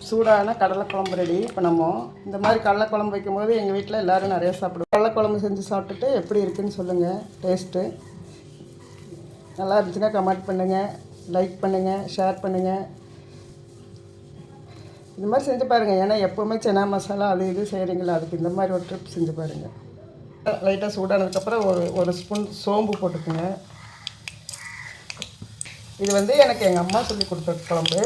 சூடான கடலைக்குழம்பு ரெடி. இப்போ நம்ம இந்த மாதிரி கடலைக்குழம்பு வைக்கும்போது எங்கள் வீட்டில் எல்லோரும் நிறையா சாப்பிடுவோம். கடலைக்குழம்பு செஞ்சு சாப்பிட்டுட்டு எப்படி இருக்குதுன்னு சொல்லுங்கள். டேஸ்ட்டு நல்லா இருந்துச்சுன்னா கமெண்ட் பண்ணுங்கள், லைக் பண்ணுங்கள், ஷேர் பண்ணுங்கள். இந்த மாதிரி செஞ்சு பாருங்கள். ஏன்னா எப்போவுமே சன்னா மசாலா அது இது செய்கிறீங்களா, அதுக்கு இந்த மாதிரி ஒரு ட்ரிப் செஞ்சு பாருங்கள். லைட்டாக சூடானதுக்கப்புறம் ஒரு ஸ்பூன் சோம்பு போட்டுக்குங்க. இது வந்து எனக்கு எங்கள் அம்மா சொல்லி கொடுத்த குழம்பு.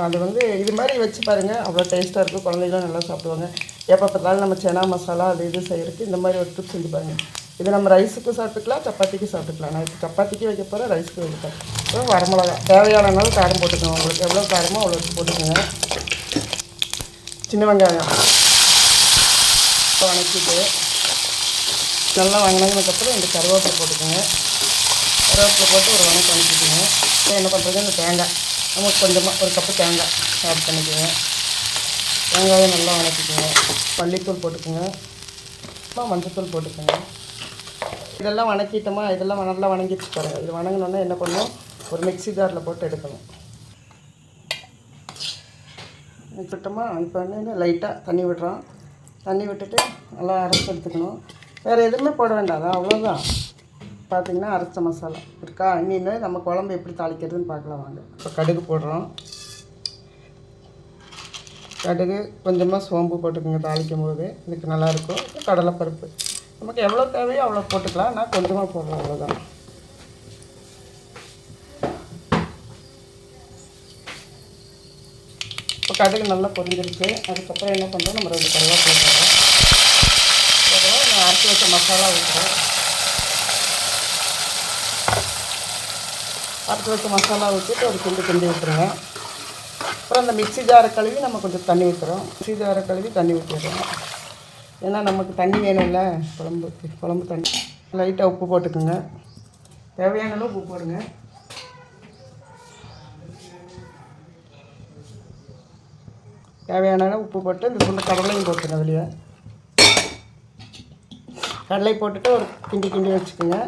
அது வந்து இது மாதிரி வச்சு பாருங்கள், அவ்வளோ டேஸ்ட்டாக இருக்கும். குழந்தைகளும் நல்லா சாப்பிடுவாங்க. எப்போ பார்த்தாலும் நம்ம சன்னா மசாலா அது இது செய்கிறதுக்கு இந்த மாதிரி ஒரு ட்ரிப் செஞ்சு பாருங்கள். இது நம்ம ரைஸுக்கு சாப்பிட்டுக்கலாம், சப்பாத்திக்கு சாப்பிட்டுக்கலாம். நான் இப்போ சப்பாத்திக்கு வைக்க போகிறேன், ரைஸுக்கு வைக்க போகிறேன். வரமிளகா தேவையானனாலும் காரம் போட்டுக்கோங்க. உங்களுக்கு எவ்வளோ காரமோ அவ்வளோ போட்டுக்கோங்க. சின்ன வெங்காயம் வணக்கிட்டு நல்லா வணங்கினதுக்கப்புறம் இந்த கருவேப்பிலை போட்டுக்கோங்க. கருவேப்பிலை போட்டு ஒரு வணக்கிட்டுங்க. என்ன பண்ணுறது, இந்த தேங்காய் நமக்கு கொஞ்சமாக ஒரு கப்பு தேங்காய் ஆட் பண்ணிக்கோங்க. வெங்காயம் நல்லா வணக்கிக்கோங்க. மல்லித்தூள் போட்டுக்கோங்க. மஞ்சத்தூள் போட்டுக்கோங்க. இதெல்லாம் வணக்கிட்டோமா, இதெல்லாம் நல்லா வணங்கிட்டு பாருங்கள். இது வணங்கினோன்னா என்ன பண்ணணும், ஒரு மிக்ஸி ஜாரில் போட்டு எடுக்கணும். வச்சுட்டோமா, இப்போ வந்து லைட்டாக தண்ணி விடுறோம். தண்ணி விட்டுட்டு நல்லா அரைச்சி எடுத்துக்கணும். வேறு எதுவுமே போட வேண்டாம், அவ்வளோதான். பார்த்திங்கன்னா அரைச்ச மசாலா இருக்கா. இன்னொன்று நம்ம குழம்பு எப்படி தாளிக்கிறதுன்னு பார்க்கலாம் வாங்க. இப்போ கடுகு போடுறோம். கடுகு கொஞ்சமாக சோம்பு போட்டுக்கோங்க. தாளிக்கும் போது இதுக்கு நல்லாயிருக்கும். கடலைப்பருப்பு நமக்கு எவ்வளோ தேவையோ அவ்வளோ போட்டுக்கலாம். நான் கொஞ்சமாக போடுறேன், அவ்வளோதான். இப்போ கடுகு நல்லா பொரிஞ்சிருக்கு. அதுக்கப்புறம் என்ன பண்ணுறோம், நம்ம 2 கருவேப்பிலை போடுறோம். நான் அரைச்சி வச்ச மசாலா ஊற்றுறேன். அரைச்சி வச்ச மசாலா ஊற்றிட்டு ஒரு கிண்டி விட்டுருங்க. அப்புறம் அந்த மிக்ஸி ஜாரை கழுவி நம்ம கொஞ்சம் தண்ணி ஊற்றுறோம். மிக்ஸி ஜாரை கழுவி தண்ணி ஊற்றிடுறோம். ஏன்னா நமக்கு தண்ணி வேணும்ல, குழம்பு தண்ணி. லைட்டாக உப்பு போட்டுக்குங்க. தேவையான அளவு உப்பு போடுங்க. தேவையான அளவு உப்பு போட்டு இந்த துண்டு கடலையும் போட்டுருங்க. வெளியே கடலை போட்டுட்டு ஒரு கிண்டி வச்சுக்கோங்க.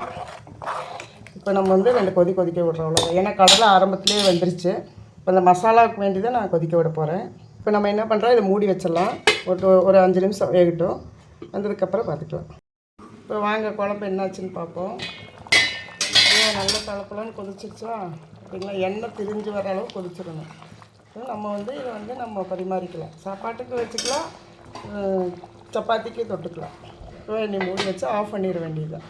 இப்போ நம்ம வந்து 2 கொதிக்க விட்றோம், அவ்வளோதான். ஏன்னா கடலை ஆரம்பத்துலேயே வெந்துருச்சு. இப்போ இந்த மசாலாவுக்கு வேண்டியதை நான் கொதிக்க விட போகிறேன். இப்போ நம்ம என்ன பண்ணுறோம், இதை மூடி வச்சிடலாம். ஒரு 5 நிமிஷம் வேகட்டும். வந்ததுக்கப்புறம் பார்த்துக்கலாம். இப்போ வாங்க குழம்பு என்னாச்சுன்னு பார்ப்போம். நல்ல தளப்பலன்னு கொதிச்சிருச்சா அப்படிங்களா. எண்ணெய் பிரிஞ்சு வர அளவு கொதிச்சிடணும். நம்ம வந்து இதை வந்து நம்ம பரிமாறிக்கலாம். சாப்பாட்டுக்கு வச்சுக்கலாம், சப்பாத்திக்கு தொட்டுக்கலாம். இப்போ நீ மூடி வச்சு ஆஃப் பண்ணிட வேண்டியதுதான்.